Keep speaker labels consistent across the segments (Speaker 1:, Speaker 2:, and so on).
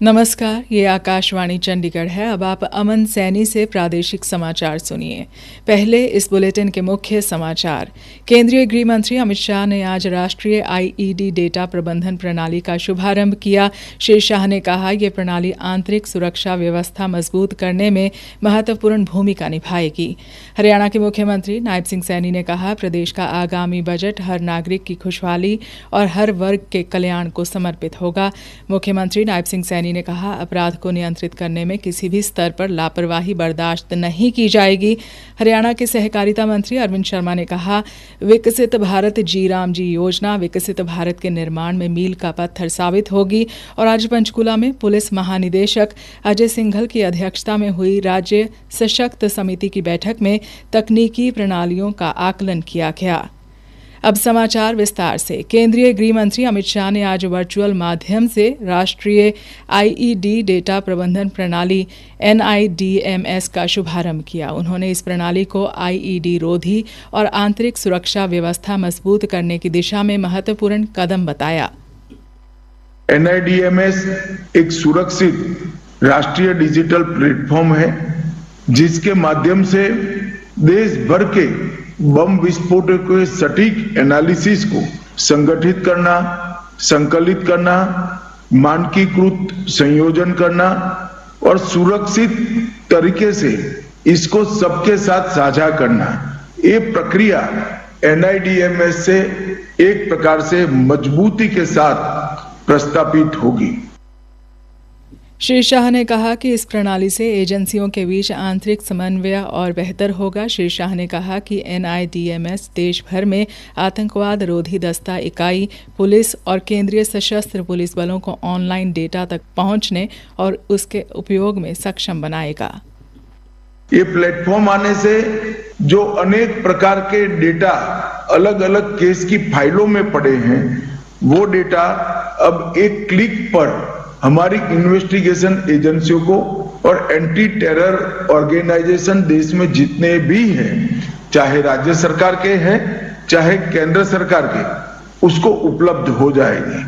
Speaker 1: नमस्कार, ये आकाशवाणी चंडीगढ़ है। अब आप अमन सैनी से प्रादेशिक समाचार सुनिए। पहले इस बुलेटिन के मुख्य समाचार। केंद्रीय गृह मंत्री अमित शाह ने आज राष्ट्रीय आईईडी डेटा प्रबंधन प्रणाली का शुभारंभ किया। श्री शाह ने कहा, यह प्रणाली आंतरिक सुरक्षा व्यवस्था मजबूत करने में महत्वपूर्ण भूमिका निभाएगी। हरियाणा के मुख्यमंत्री नायब सिंह सैनी ने कहा, प्रदेश का आगामी बजट हर नागरिक की खुशहाली और हर वर्ग के कल्याण को समर्पित होगा। मुख्यमंत्री नायब सिंह सैनी ने कहा, अपराध को नियंत्रित करने में किसी भी स्तर पर लापरवाही बर्दाश्त नहीं की जाएगी। हरियाणा के सहकारिता मंत्री अरविंद शर्मा ने कहा, विकसित भारत जी राम जी योजना विकसित भारत के निर्माण में मील का पत्थर साबित होगी। और आज पंचकुला में पुलिस महानिदेशक अजय सिंघल की अध्यक्षता में हुई राज्य सशक्त समिति की बैठक में तकनीकी प्रणालियों का आकलन किया गया। अब समाचार विस्तार से। केंद्रीय गृह मंत्री अमित शाह ने आज वर्चुअल माध्यम से राष्ट्रीय आईईडी डेटा प्रबंधन प्रणाली NIDMS का शुभारंभ किया। उन्होंने इस प्रणाली को आईईडी रोधी और आंतरिक सुरक्षा व्यवस्था मजबूत करने की दिशा में महत्वपूर्ण कदम बताया।
Speaker 2: NIDMS एक सुरक्षित राष्ट्रीय डिजिटल प्लेटफॉर्म है, जिसके माध्यम से देश भर के बम विस्फोटों के सटीक एनालिसिस को संगठित करना, संकलित करना, मानकीकृत संयोजन करना और सुरक्षित तरीके से इसको सबके साथ साझा करना। ये प्रक्रिया NIDMS से एक प्रकार से मजबूती के साथ प्रस्तापित होगी।
Speaker 1: श्री शाह ने कहा कि इस प्रणाली से एजेंसियों के बीच आंतरिक समन्वय और बेहतर होगा। श्री शाह ने कहा कि NIDMS देश भर में आतंकवाद रोधी दस्ता इकाई, पुलिस और केंद्रीय सशस्त्र पुलिस बलों को ऑनलाइन डेटा तक पहुंचने और उसके उपयोग में सक्षम बनाएगा।
Speaker 2: ये प्लेटफॉर्म आने से जो अनेक प्रकार के डेटा अलग अलग केस की फाइलों में पड़े हैं, वो डेटा अब एक क्लिक पर हमारी इन्वेस्टिगेशन एजेंसियों को और एंटी टेरर ऑर्गेनाइजेशन देश में जितने भी हैं, चाहे राज्य सरकार के हैं चाहे केंद्र सरकार के, उसको उपलब्ध हो जाएगी।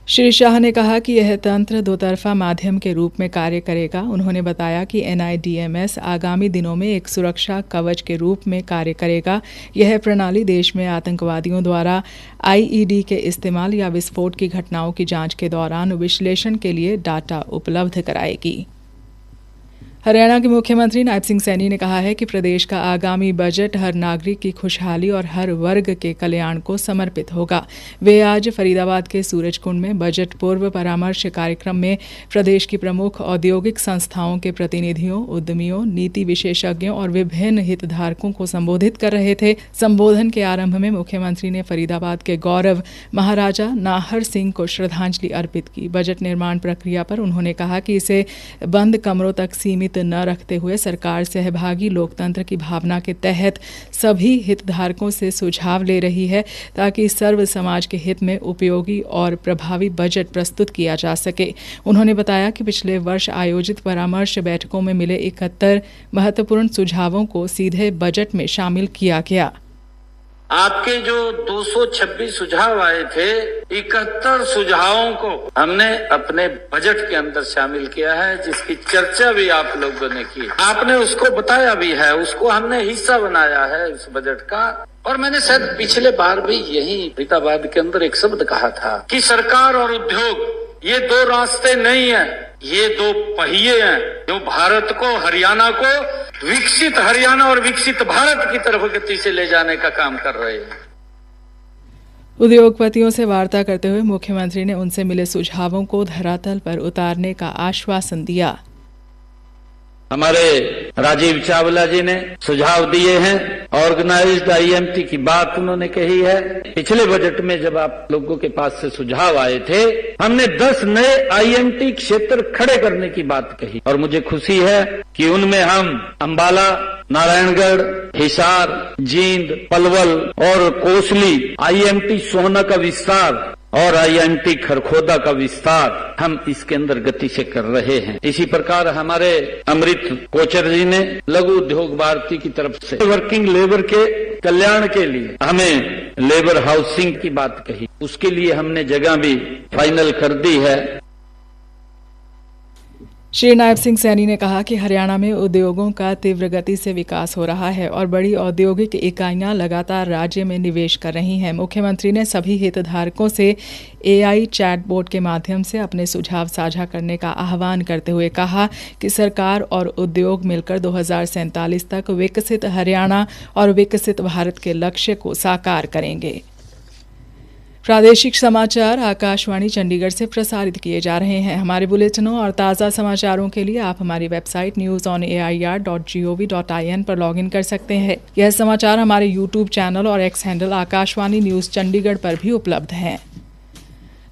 Speaker 1: श्री शाह ने कहा कि यह तंत्र दो तरफा माध्यम के रूप में कार्य करेगा। उन्होंने बताया कि NIDMS आगामी दिनों में एक सुरक्षा कवच के रूप में कार्य करेगा। यह प्रणाली देश में आतंकवादियों द्वारा आईईडी के इस्तेमाल या विस्फोट की घटनाओं की जांच के दौरान विश्लेषण के लिए डाटा उपलब्ध कराएगी। हरियाणा के मुख्यमंत्री नायब सिंह सैनी ने कहा है कि प्रदेश का आगामी बजट हर नागरिक की खुशहाली और हर वर्ग के कल्याण को समर्पित होगा। वे आज फरीदाबाद के सूरजकुंड में बजट पूर्व परामर्श कार्यक्रम में प्रदेश की प्रमुख औद्योगिक संस्थाओं के प्रतिनिधियों, उद्यमियों, नीति विशेषज्ञों और विभिन्न हितधारकों को संबोधित कर रहे थे। संबोधन के आरंभ में मुख्यमंत्री ने फरीदाबाद के गौरव महाराजा नाहर सिंह को श्रद्धांजलि अर्पित की। बजट निर्माण प्रक्रिया पर उन्होंने कहा कि इसे बंद कमरों तक सीमित न रखते हुए सरकार सहभागी लोकतंत्र की भावना के तहत सभी हितधारकों से सुझाव ले रही है, ताकि सर्व समाज के हित में उपयोगी और प्रभावी बजट प्रस्तुत किया जा सके। उन्होंने बताया कि पिछले वर्ष आयोजित परामर्श बैठकों में मिले 71 महत्वपूर्ण सुझावों को सीधे बजट में शामिल किया गया।
Speaker 3: आपके जो 226 सुझाव आए थे, 71 सुझावों को हमने अपने बजट के अंदर शामिल किया है, जिसकी चर्चा भी आप लोगों ने की। आपने उसको बताया भी है, उसको हमने हिस्सा बनाया है इस बजट का। और मैंने शायद पिछले बार भी यही फरीदाबाद के अंदर एक शब्द कहा था कि सरकार और उद्योग ये दो रास्ते नहीं है, ये दो पहिए हैं जो भारत को, हरियाणा को विकसित हरियाणा और विकसित भारत की तरफ गति से ले जाने का काम कर रहे हैं।
Speaker 1: उद्योगपतियों से वार्ता करते हुए मुख्यमंत्री ने उनसे मिले सुझावों को धरातल पर उतारने का आश्वासन दिया।
Speaker 3: हमारे राजीव चावला जी ने सुझाव दिए हैं, ऑर्गेनाइज्ड IMT की बात उन्होंने कही है। पिछले बजट में जब आप लोगों के पास से सुझाव आए थे, हमने 10 नए IMT क्षेत्र खड़े करने की बात कही और मुझे खुशी है कि उनमें हम अंबाला, नारायणगढ़, हिसार, जींद, पलवल और कोसली IMT सोहना का विस्तार और IMT खरखोदा का विस्तार हम इसके अंदर गति से कर रहे हैं। इसी प्रकार हमारे अमृत कोचर जी ने लघु उद्योग भारती की तरफ से वर्किंग लेबर के कल्याण के लिए हमें लेबर हाउसिंग की बात कही, उसके लिए हमने जगह भी फाइनल कर दी है।
Speaker 1: श्री नायब सिंह सैनी ने कहा कि हरियाणा में उद्योगों का तीव्र गति से विकास हो रहा है और बड़ी औद्योगिक इकाइयां लगातार राज्य में निवेश कर रही हैं। मुख्यमंत्री ने सभी हितधारकों से AI चैटबोट के माध्यम से अपने सुझाव साझा करने का आह्वान करते हुए कहा कि सरकार और उद्योग मिलकर 2047 तक विकसित हरियाणा और विकसित भारत के लक्ष्य को साकार करेंगे। प्रादेशिक समाचार आकाशवाणी चंडीगढ़ से प्रसारित किए जा रहे हैं। हमारे बुलेटिनों और ताज़ा समाचारों के लिए आप हमारी वेबसाइट newsonair.gov.in पर लॉगिन कर सकते हैं। यह समाचार हमारे यूट्यूब चैनल और x handle Akashvani news Chandigarh पर भी उपलब्ध हैं।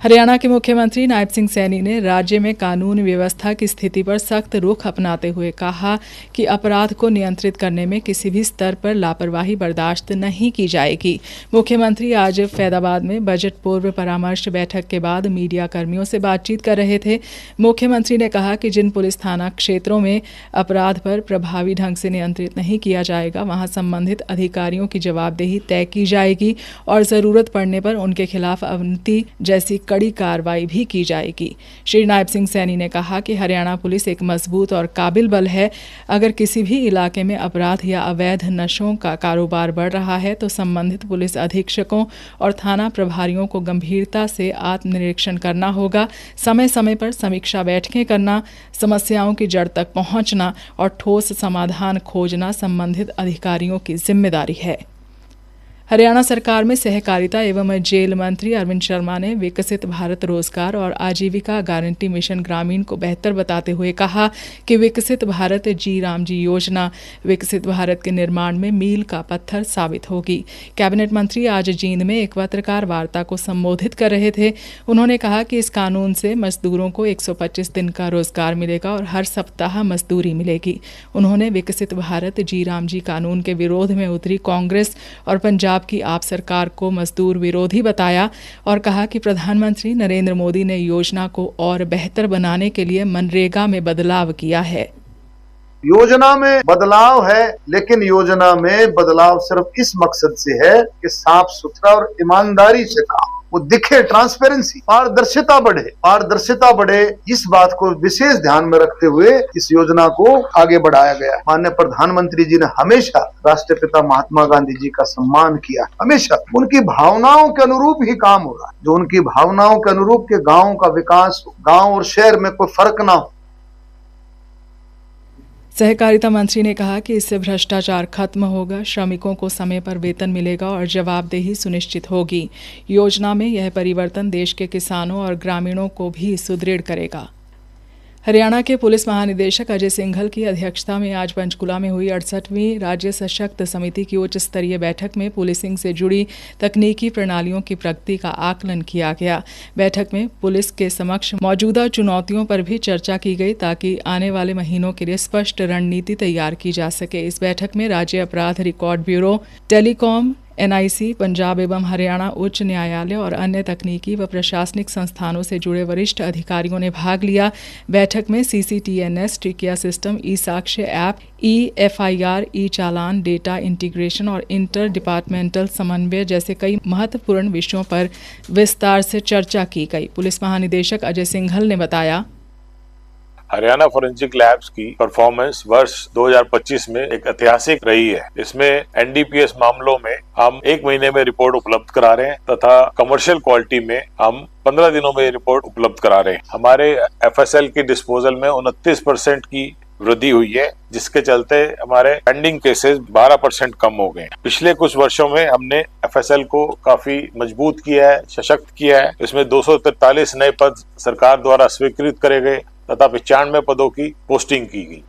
Speaker 1: हरियाणा के मुख्यमंत्री नायब सिंह सैनी ने राज्य में कानून व्यवस्था की स्थिति पर सख्त रुख अपनाते हुए कहा कि अपराध को नियंत्रित करने में किसी भी स्तर पर लापरवाही बर्दाश्त नहीं की जाएगी। मुख्यमंत्री आज फैदाबाद में बजट पूर्व परामर्श बैठक के बाद मीडिया कर्मियों से बातचीत कर रहे थे। मुख्यमंत्री ने कहा कि जिन पुलिस थाना क्षेत्रों में अपराध पर प्रभावी ढंग से नियंत्रित नहीं किया जाएगा, वहां संबंधित अधिकारियों की जवाबदेही तय की जाएगी और जरूरत पड़ने पर उनके खिलाफ अवनति जैसी कड़ी कार्रवाई भी की जाएगी। श्री नायब सिंह सैनी ने कहा कि हरियाणा पुलिस एक मजबूत और काबिल बल है। अगर किसी भी इलाके में अपराध या अवैध नशों का कारोबार बढ़ रहा है तो संबंधित पुलिस अधीक्षकों और थाना प्रभारियों को गंभीरता से आत्मनिरीक्षण करना होगा। समय समय पर समीक्षा बैठकें करना, समस्याओं की जड़ तक पहुंचना और ठोस समाधान खोजना संबंधित अधिकारियों की जिम्मेदारी है। हरियाणा सरकार में सहकारिता एवं जेल मंत्री अरविंद शर्मा ने विकसित भारत रोजगार और आजीविका गारंटी मिशन ग्रामीण को बेहतर बताते हुए कहा कि विकसित भारत जी राम जी योजना विकसित भारत के निर्माण में मील का पत्थर साबित होगी। कैबिनेट मंत्री आज जींद में एक पत्रकार वार्ता को संबोधित कर रहे थे। उन्होंने कहा कि इस कानून से मजदूरों को 125 दिन का रोजगार मिलेगा और हर सप्ताह मजदूरी मिलेगी। उन्होंने विकसित भारत जी राम जी कानून के विरोध में उतरी कांग्रेस और पंजाब की आप सरकार को मजदूर विरोधी बताया और कहा कि प्रधानमंत्री नरेंद्र मोदी ने योजना को और बेहतर बनाने के लिए मनरेगा में बदलाव किया है।
Speaker 4: योजना में बदलाव है, लेकिन योजना में बदलाव सिर्फ इस मकसद से है कि साफ सुथरा और ईमानदारी से काम वो दिखे, ट्रांसपेरेंसी, पारदर्शिता बढ़े। पारदर्शिता बढ़े, इस बात को विशेष ध्यान में रखते हुए इस योजना को आगे बढ़ाया गया। माननीय प्रधानमंत्री जी ने हमेशा राष्ट्रपिता महात्मा गांधी जी का सम्मान किया। हमेशा उनकी भावनाओं के अनुरूप ही काम हो रहा है। जो उनकी भावनाओं के अनुरूप के गाँव का विकास, गाँव और शहर में कोई फर्क ना हो।
Speaker 1: सहकारिता मंत्री ने कहा कि इससे भ्रष्टाचार खत्म होगा, श्रमिकों को समय पर वेतन मिलेगा और जवाबदेही सुनिश्चित होगी। योजना में यह परिवर्तन देश के किसानों और ग्रामीणों को भी सुदृढ़ करेगा। हरियाणा के पुलिस महानिदेशक अजय सिंघल की अध्यक्षता में आज पंचकुला में हुई 68वीं राज्य सशक्त समिति की उच्च स्तरीय बैठक में पुलिसिंग से जुड़ी तकनीकी प्रणालियों की प्रगति का आकलन किया गया। बैठक में पुलिस के समक्ष मौजूदा चुनौतियों पर भी चर्चा की गई ताकि आने वाले महीनों के लिए स्पष्ट रणनीति तैयार की जा सके। इस बैठक में राज्य अपराध record bureau, telecom, NIC, Punjab एवं हरियाणा उच्च न्यायालय और अन्य तकनीकी व प्रशासनिक संस्थानों से जुड़े वरिष्ठ अधिकारियों ने भाग लिया। बैठक में CCTNS, टिकिया सिस्टम, ई-साक्ष्य ऐप, EFIR, ई-चालान, डेटा इंटीग्रेशन और इंटर डिपार्टमेंटल समन्वय जैसे कई महत्वपूर्ण विषयों पर विस्तार से चर्चा की गई। पुलिस महानिदेशक अजय सिंघल ने बताया,
Speaker 5: हरियाणा फोरेंसिक लैब्स की परफॉर्मेंस वर्ष 2025 में एक ऐतिहासिक रही है। इसमें NDPS मामलों में हम 1 महीने में रिपोर्ट उपलब्ध करा रहे हैं तथा कमर्शियल क्वालिटी में हम 15 दिनों में रिपोर्ट उपलब्ध करा रहे हैं। हमारे FSL की डिस्पोजल में 29% की वृद्धि हुई है, जिसके चलते हमारे पेंडिंग केसेस 12% कम हो गए। पिछले कुछ वर्षों में हमने FSL को काफी मजबूत किया है, सशक्त किया है। इसमें 243 नए पद सरकार द्वारा स्वीकृत करे गए तथा 95 पदों की पोस्टिंग की गई।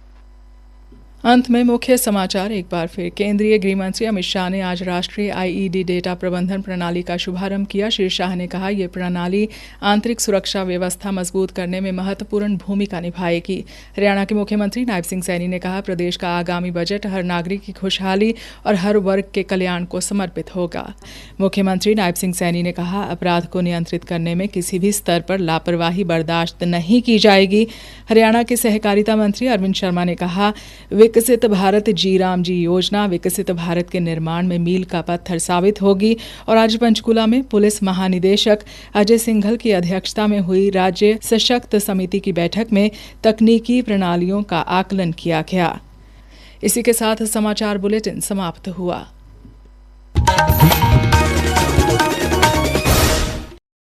Speaker 1: अंत में मुख्य समाचार एक बार फिर। केंद्रीय गृह मंत्री अमित शाह ने आज राष्ट्रीय IED डेटा प्रबंधन प्रणाली का शुभारंभ किया। श्री शाह ने कहा, ये प्रणाली आंतरिक सुरक्षा व्यवस्था मजबूत करने में महत्वपूर्ण भूमिका निभाएगी। हरियाणा के मुख्यमंत्री नायब सिंह सैनी ने कहा, प्रदेश का आगामी बजट हर नागरिक की खुशहाली और हर वर्ग के कल्याण को समर्पित होगा। मुख्यमंत्री नायब सिंह सैनी ने कहा, अपराध को नियंत्रित करने में किसी भी स्तर पर लापरवाही बर्दाश्त नहीं की जाएगी। हरियाणा के सहकारिता मंत्री अरविंद शर्मा ने कहा, विकसित भारत जी राम जी योजना विकसित भारत के निर्माण में मील का पत्थर साबित होगी। और आज पंचकुला में पुलिस महानिदेशक अजय सिंघल की अध्यक्षता में हुई राज्य सशक्त समिति की बैठक में तकनीकी प्रणालियों का आकलन किया गया। इसी के साथ समाचार बुलेटिन समाप्त हुआ।